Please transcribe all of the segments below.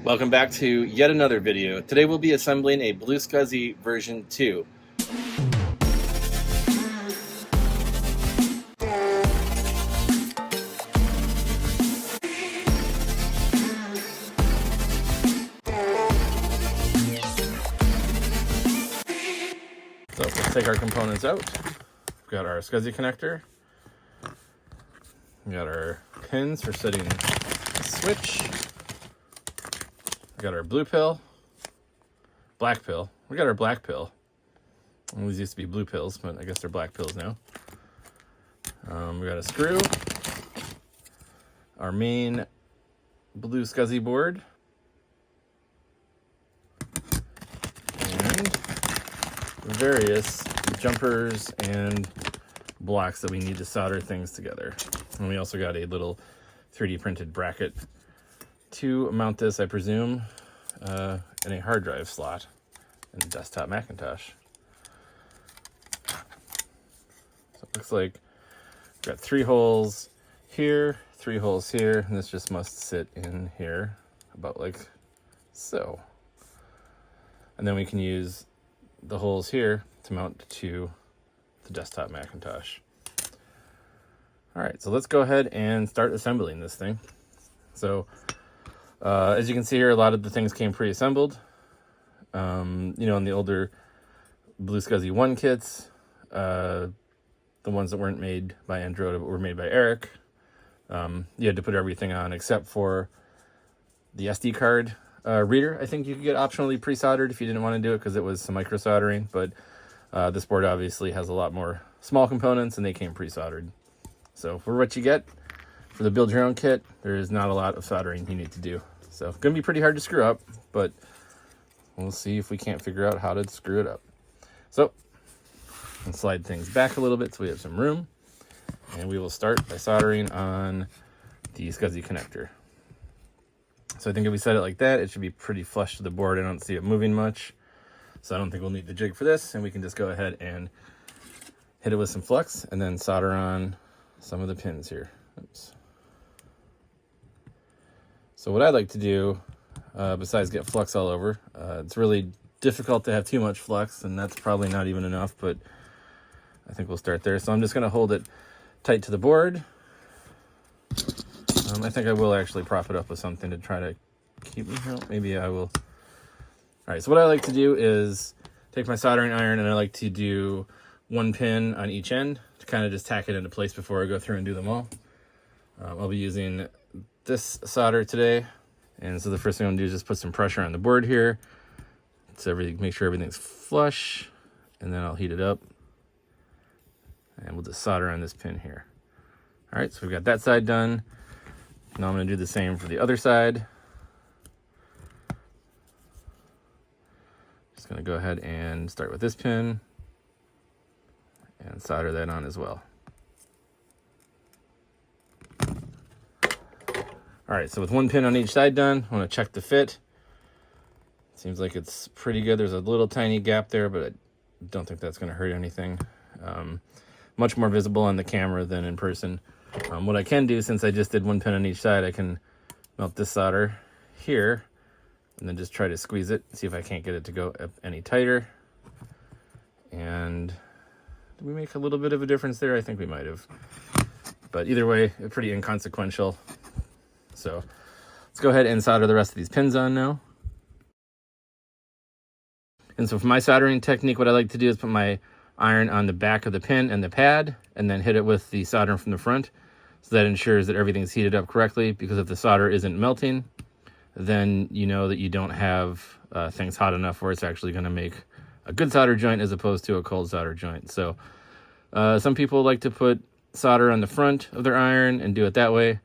Welcome back to yet another video. Today we'll be assembling a BlueSCSI version 2. So let's take our components out. We've got our SCSI connector. We've got our pins for setting the switch. We got our blue pill, black pill. We got our black pill. These used to be blue pills, but I guess they're black pills now. We got a screw, our main BlueSCSI board, and various jumpers and blocks that we need to solder things together. And we also got a little 3D printed bracket to mount this, I presume, in a hard drive slot in a desktop Macintosh. So it looks like we've got 3 holes here, 3 holes here, and this just must sit in here about like so. And then we can use the holes here to mount to the desktop Macintosh. All right, so let's go ahead and start assembling this thing. So as you can see here, a lot of the things came pre-assembled. In the older BlueSCSI 1 kits, the ones that weren't made by Android but were made by Eric, you had to put everything on except for the SD card reader. I think you could get optionally pre-soldered if you didn't want to do it because it was some micro soldering, but this board obviously has a lot more small components and they came pre-soldered. So for what you get for the build your own kit, there is not a lot of soldering you need to do. So it's going to be pretty hard to screw up, but we'll see if we can't figure out how to screw it up. So let's slide things back a little bit so we have some room. And we will start by soldering on the SCSI connector. So I think if we set it like that, it should be pretty flush to the board. I don't see it moving much. So I don't think we'll need the jig for this. And we can just go ahead and hit it with some flux and then solder on some of the pins here. Oops. So what I like to do, besides get flux all over, it's really difficult to have too much flux, and that's probably not even enough, but I think we'll start there. So I'm just going to hold it tight to the board. I think I will actually prop it up with something to try to keep me out. Maybe I will. All right, so what I like to do is take my soldering iron, and I like to do 1 pin on each end to kind of just tack it into place before I go through and do them all. I'll be using this solder today, and so the first thing I'm gonna do is just put some pressure on the board here so make sure everything's flush, and then I'll heat it up and we'll just solder on this pin here. All right, so we've got that side done. Now I'm gonna do the same for the other side. Just gonna go ahead and start with this pin and solder that on as well. All right, so with 1 pin on each side done, I want to check the fit. Seems like it's pretty good. There's a little tiny gap there, but I don't think that's going to hurt anything. Much more visible on the camera than in person. What I can do, since I just did 1 pin on each side, I can melt this solder here and then just try to squeeze it, see if I can't get it to go up any tighter. And did we make a little bit of a difference there? I think we might have. But either way, pretty inconsequential. So let's go ahead and solder the rest of these pins on now. And so for my soldering technique, what I like to do is put my iron on the back of the pin and the pad, and then hit it with the solder from the front. So that ensures that everything's heated up correctly, because if the solder isn't melting, then you know that you don't have things hot enough where it's actually going to make a good solder joint as opposed to a cold solder joint. So some people like to put solder on the front of their iron and do it that way.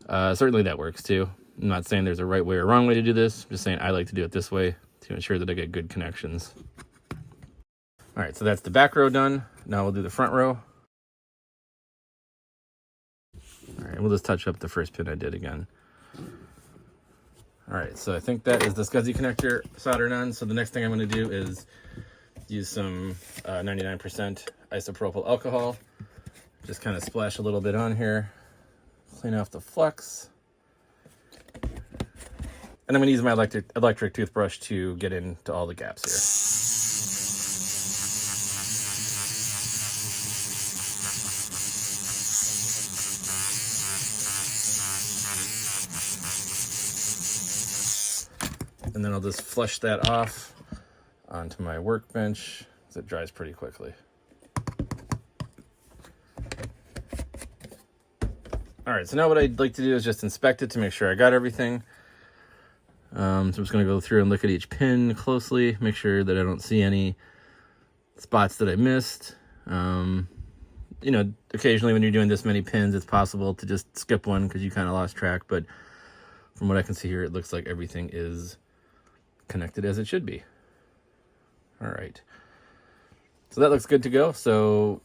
Certainly that works too. I'm not saying there's a right way or wrong way to do this. I'm just saying I like to do it this way to ensure that I get good connections. All right, so that's the back row done. Now we'll do the front row. All right, we'll just touch up the first pin I did again. All right, so I think that is the SCSI connector soldered on. So the next thing I'm going to do is use some 99% isopropyl alcohol. Just kind of splash a little bit on here. Clean off the flux. And I'm going to use my electric toothbrush to get into all the gaps here. And then I'll just flush that off onto my workbench, as it dries pretty quickly. All right, so now what I'd like to do is just inspect it to make sure I got everything. So I'm just going to go through and look at each pin closely, make sure that I don't see any spots that I missed. You know, occasionally when you're doing this many pins, it's possible to just skip one because you kind of lost track. But from what I can see here, it looks like everything is connected as it should be. All right. So that looks good to go. So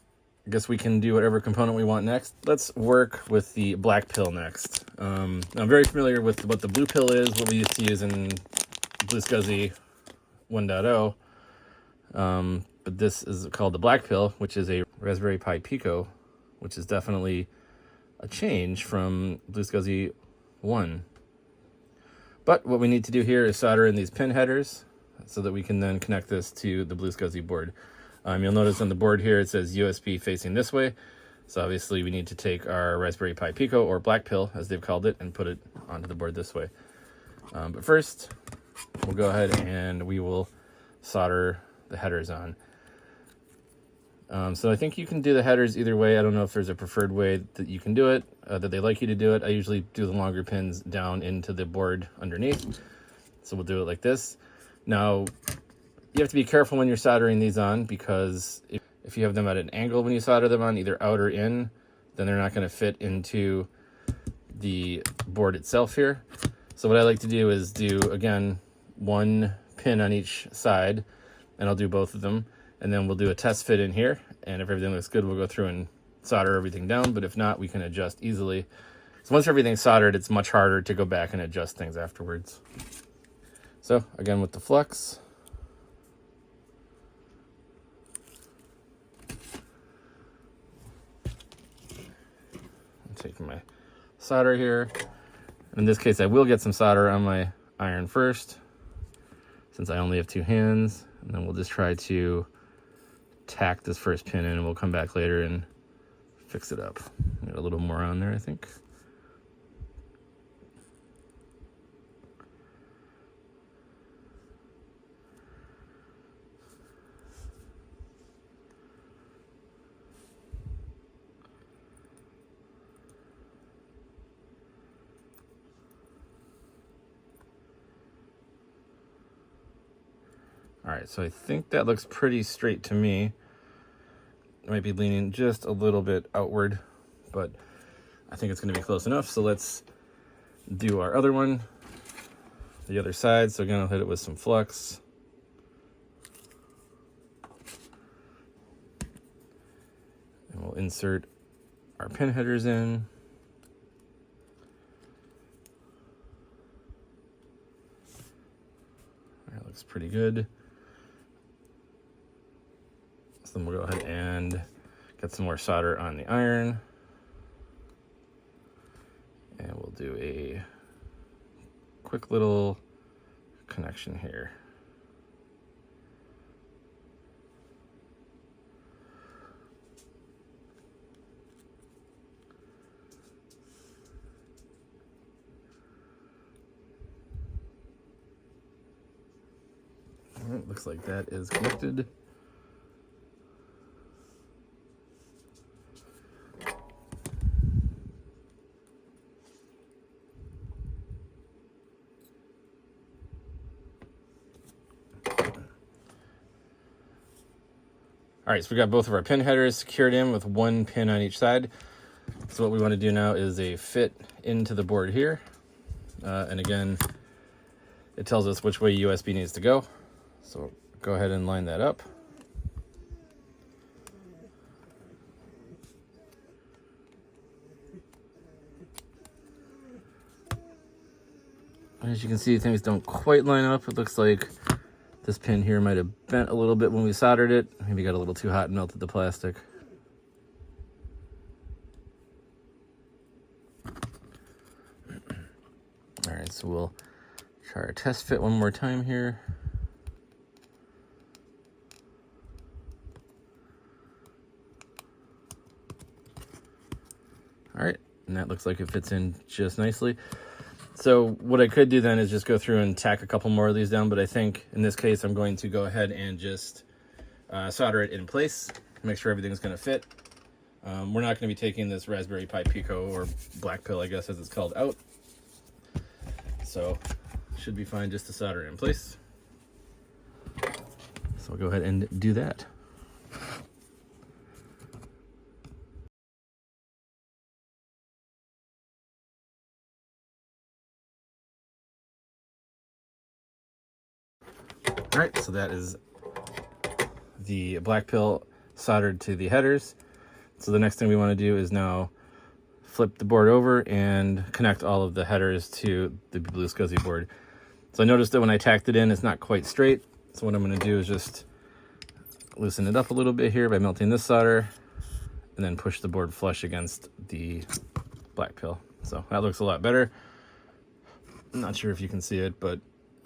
I guess we can do whatever component we want next. Let's work with the black pill next. I'm very familiar with what the blue pill is, what we used to use in BlueSCSI 1.0. But this is called the black pill, which is a Raspberry Pi Pico, which is definitely a change from BlueSCSI 1. But what we need to do here is solder in these pin headers so that we can then connect this to the BlueSCSI board. You'll notice on the board here it says USB facing this way. So obviously we need to take our Raspberry Pi Pico, or black pill as they've called it, and put it onto the board this way. But first, we'll go ahead and we will solder the headers on. So I think you can do the headers either way. I don't know if there's a preferred way that you can do it, that they like you to do it. I usually do the longer pins down into the board underneath. So we'll do it like this. Now, you have to be careful when you're soldering these on, because if you have them at an angle when you solder them on, either out or in, then they're not going to fit into the board itself here. So what I like to do is do, again, one pin on each side, and I'll do both of them. And then we'll do a test fit in here, and if everything looks good, we'll go through and solder everything down, but if not, we can adjust easily. So once everything's soldered, it's much harder to go back and adjust things afterwards. So again, with the flux, I'm taking my solder here. In this case, I will get some solder on my iron first, since I only have two hands, and then we'll just try to tack this first pin in, and we'll come back later and fix it up. Get a little more on there, I think. All right, so I think that looks pretty straight to me. I might be leaning just a little bit outward, but I think it's going to be close enough. So let's do our other one, the other side. So again, I'll hit it with some flux. And we'll insert our pin headers in. That looks pretty good. So then we'll go ahead and get some more solder on the iron. And we'll do a quick little connection here. All right, looks like that is connected. All right, so we got both of our pin headers secured in with one pin on each side. So what we want to do now is a fit into the board here. And again, it tells us which way USB needs to go. So go ahead and line that up. As you can see, things don't quite line up. It looks like this pin here might have bent a little bit when we soldered it. Maybe got a little too hot and melted the plastic. All right, so we'll try Try our test fit one more time here. All right, and that looks like it fits in just nicely. So what I could do then is just go through and tack a couple more of these down, but I think in this case I'm going to go ahead and just solder it in place, make sure everything's going to fit. We're not going to be taking this Raspberry Pi Pico, or Black Pill I guess as it's called, out. So should be fine just to solder it in place. So I'll go ahead and do that. All right, so that is the Black Pill soldered to the headers. So the next thing we want to do is now flip the board over and connect all of the headers to the BlueSCSI board. So I noticed that when I tacked it in, it's not quite straight. So what I'm going to do is just loosen it up a little bit here by melting this solder, and then push the board flush against the Black Pill. So that looks a lot better. I'm not sure if you can see it, but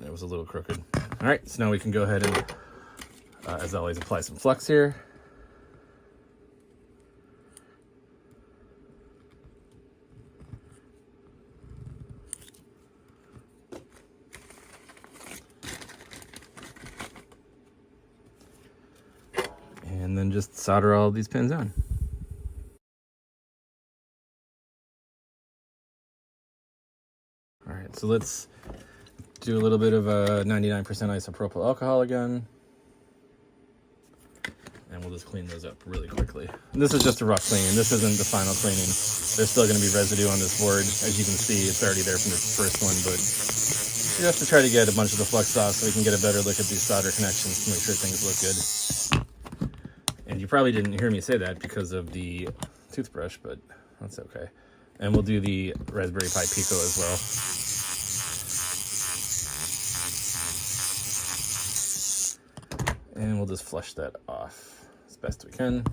it was a little crooked. All right, so now we can go ahead and, as always, apply some flux here. And then just solder all of these pins on. All right, so let's do a little bit of a 99% isopropyl alcohol again. And we'll just clean those up really quickly. And this is just a rough cleaning. This isn't the final cleaning. There's still going to be residue on this board. As you can see, it's already there from this first one, but you have to try to get a bunch of the flux off so we can get a better look at these solder connections to make sure things look good. And you probably didn't hear me say that because of the toothbrush, but that's okay. And we'll do the Raspberry Pi Pico as well. And we'll just flush that off as best we can.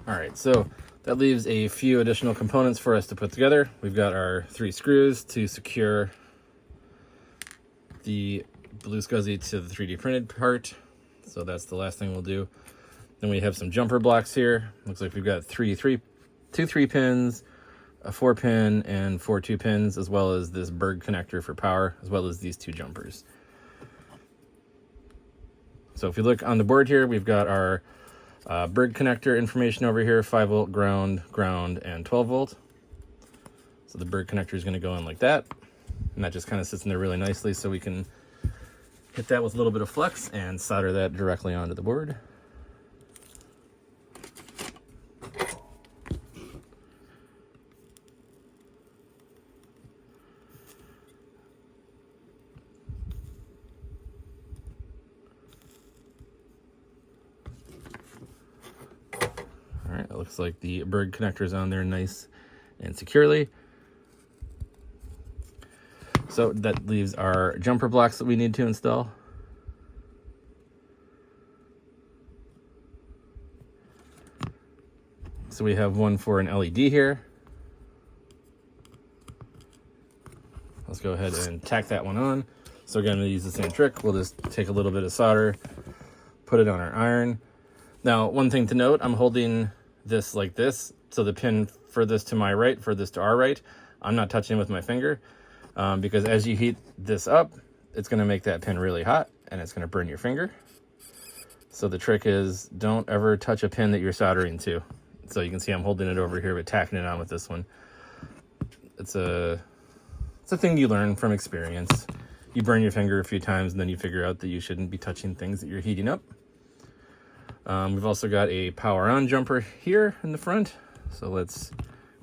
All right, so that leaves a few additional components for us to put together. We've got our 3 screws to secure the BlueSCSI to the 3D printed part. So that's the last thing we'll do. Then we have some jumper blocks here. Looks like we've got two 3 pins, a 4-pin, and 4 2-pins, as well as this Berg connector for power, as well as these 2 jumpers. So if you look on the board here, we've got our Berg connector information over here, 5-volt ground, and 12-volt. So the Berg connector is going to go in like that, and that just kind of sits in there really nicely, so we can hit that with a little bit of flux and solder that directly onto the board. All right, it looks like the Berg connector is on there nice and securely. So that leaves our jumper blocks that we need to install. So we have one for an LED here. Let's go ahead and tack that one on. So again, we'll use the same trick. We'll just take a little bit of solder, put it on our iron. Now, one thing to note, I'm holding this like this. So the pin furthest to my right, furthest to our right, I'm not touching with my finger. Because as you heat this up, it's going to make that pin really hot and it's going to burn your finger. So the trick is don't ever touch a pin that you're soldering to. So you can see I'm holding it over here, but tacking it on with this one. It's a thing you learn from experience. You burn your finger a few times and then you figure out that you shouldn't be touching things that you're heating up. We've also got a power on jumper here in the front. So let's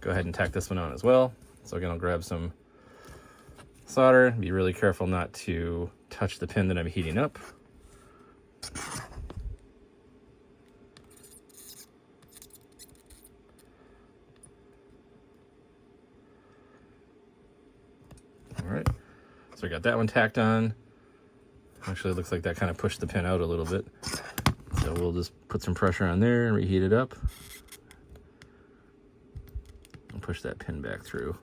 go ahead and tack this one on as well. So again, I'll grab some solder. Be really careful not to touch the pin that I'm heating up. All right, so we got that one tacked on. Actually, it looks like that kind of pushed the pin out a little bit. So we'll just put some pressure on there and reheat it up. push that pin back through.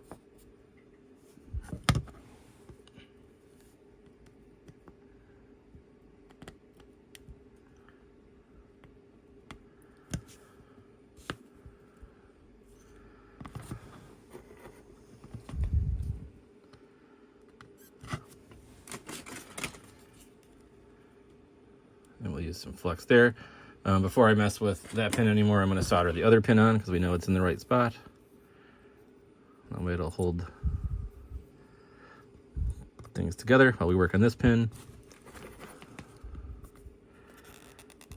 And we'll use some flux there. Before I mess with that pin anymore, I'm going to solder the other pin on because we know it's in the right spot. That way it'll hold things together while we work on this pin.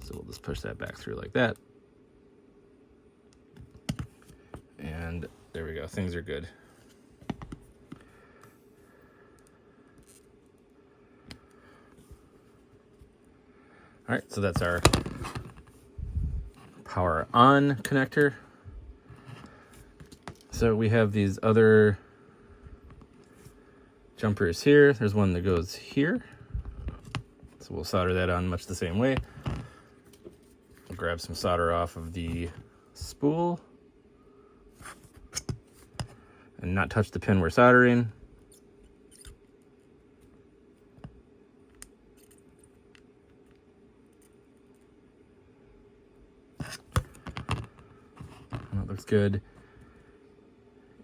So we'll just push that back through like that. And there we go, things are good. All right, so that's our power on connector. So we have these other jumpers here. There's one that goes here. So we'll solder that on much the same way. I'll grab some solder off of the spool and not touch the pin we're soldering. That looks good.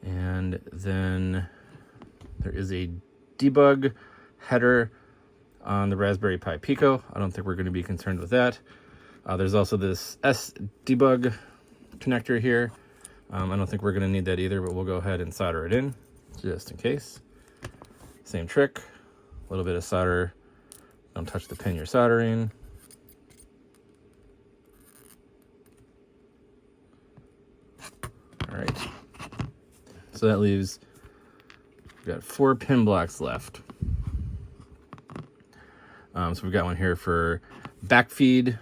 And then there is a debug header on the Raspberry Pi Pico. I don't think we're going to be concerned with that. There's also this S debug connector here. I don't think we're going to need that either, but we'll go ahead and solder it in just in case. Same trick, a little bit of solder. Don't touch the pin you're soldering. All right. So that leaves, we've got 4 pin blocks left. So we've got one here for backfeed.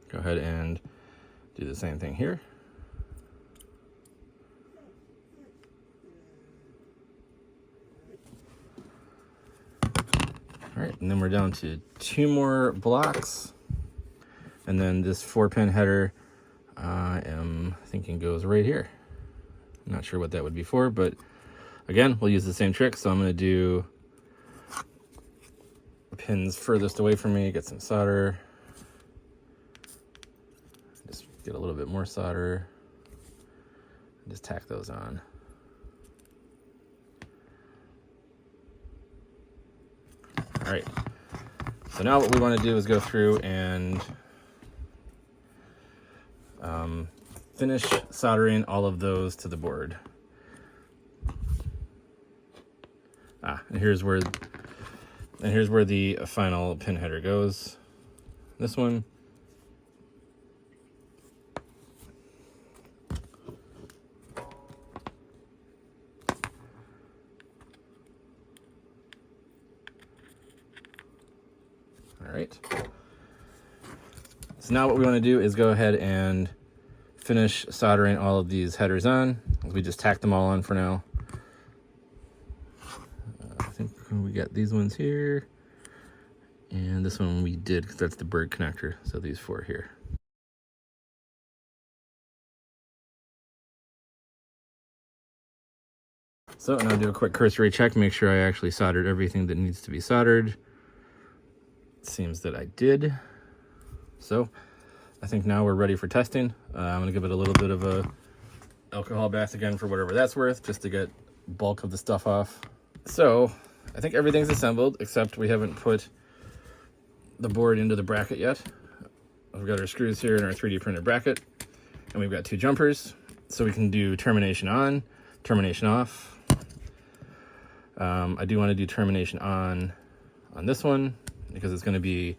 Go ahead and do the same thing here. All right, and then we're down to 2 more blocks. And then this 4-pin header, I am thinking goes right here. I'm not sure what that would be for, but again, we'll use the same trick. So I'm gonna do the pins furthest away from me, get some solder. Just get a little bit more solder. And just tack those on. All right, so now what we want to do is go through and finish soldering all of those to the board. And here's where the final pin header goes. This one. All right. So now what we want to do is go ahead and finish soldering all of these headers on. We just tacked them all on for now. I think we got these ones here. And this one we did because that's the bird connector. So these 4 here. So now do a quick cursory check, make sure I actually soldered everything that needs to be soldered. Seems that I did. So I think now we're ready for testing. I'm gonna give it a little bit of a alcohol bath again for whatever that's worth, just to get bulk of the stuff off. So I think everything's assembled, except we haven't put the board into the bracket yet. We've got our screws here in our 3D printed bracket, and we've got 2 jumpers. So we can do termination on, termination off. I do want to do termination on this one, because it's going to be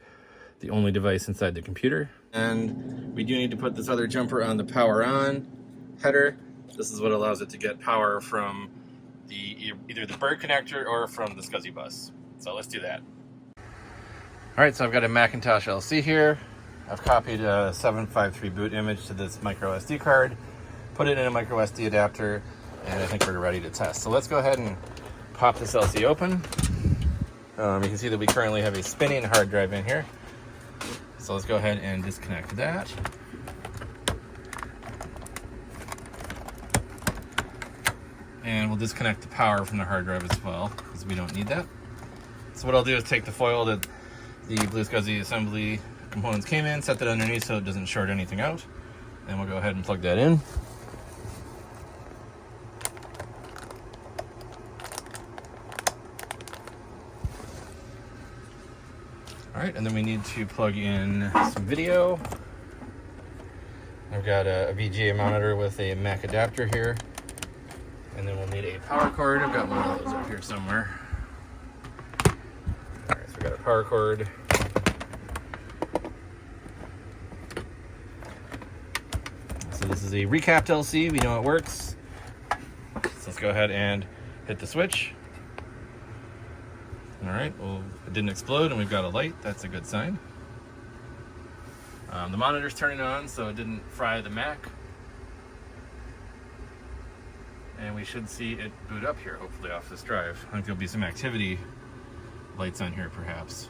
the only device inside the computer. And we do need to put this other jumper on the power on header. This is what allows it to get power from either the bird connector or from the SCSI bus. So let's do that. All right, so I've got a Macintosh LC here. I've copied a 753 boot image to this micro SD card, put it in a micro SD adapter, and I think we're ready to test. So let's go ahead and pop this LC open. You can see that we currently have a spinning hard drive in here. So let's go ahead and disconnect that. And we'll disconnect the power from the hard drive as well, because we don't need that. So what I'll do is take the foil that the BlueSCSI assembly components came in, set that underneath so it doesn't short anything out. And we'll go ahead and plug that in. All right, and then we need to plug in some video. I've got a VGA monitor with a Mac adapter here. And then we'll need a power cord. I've got one of those up here somewhere. All right, so we've got a power cord. So this is a recapped LC. We know it works. So let's go ahead and hit the switch. All right, well, it didn't explode and we've got a light. That's a good sign. The monitor's turning on, so it didn't fry the Mac. And we should see it boot up here, hopefully off this drive. I think there'll be some activity lights on here, perhaps.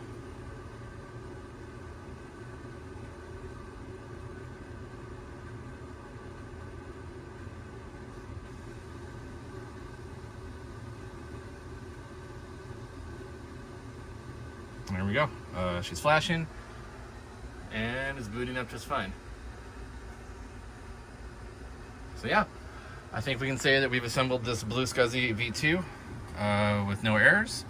There we go. She's flashing and is booting up just fine. So yeah, I think we can say that we've assembled this BlueSCSI V2 with no errors.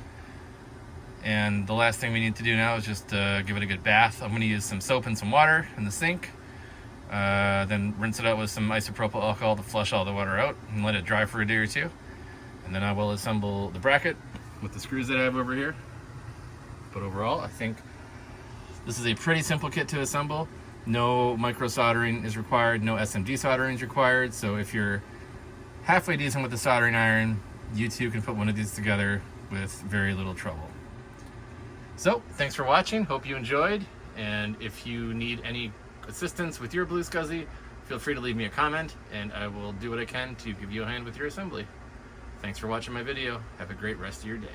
And the last thing we need to do now is just give it a good bath. I'm going to use some soap and some water in the sink. Then rinse it out with some isopropyl alcohol to flush all the water out and let it dry for a day or two. And then I will assemble the bracket with the screws that I have over here. But overall, I think this is a pretty simple kit to assemble. No micro soldering is required, no SMD soldering is required. So if you're halfway decent with the soldering iron, you too can put one of these together with very little trouble. So thanks for watching, hope you enjoyed. And if you need any assistance with your BlueSCSI, feel free to leave me a comment and I will do what I can to give you a hand with your assembly. Thanks for watching my video. Have a great rest of your day.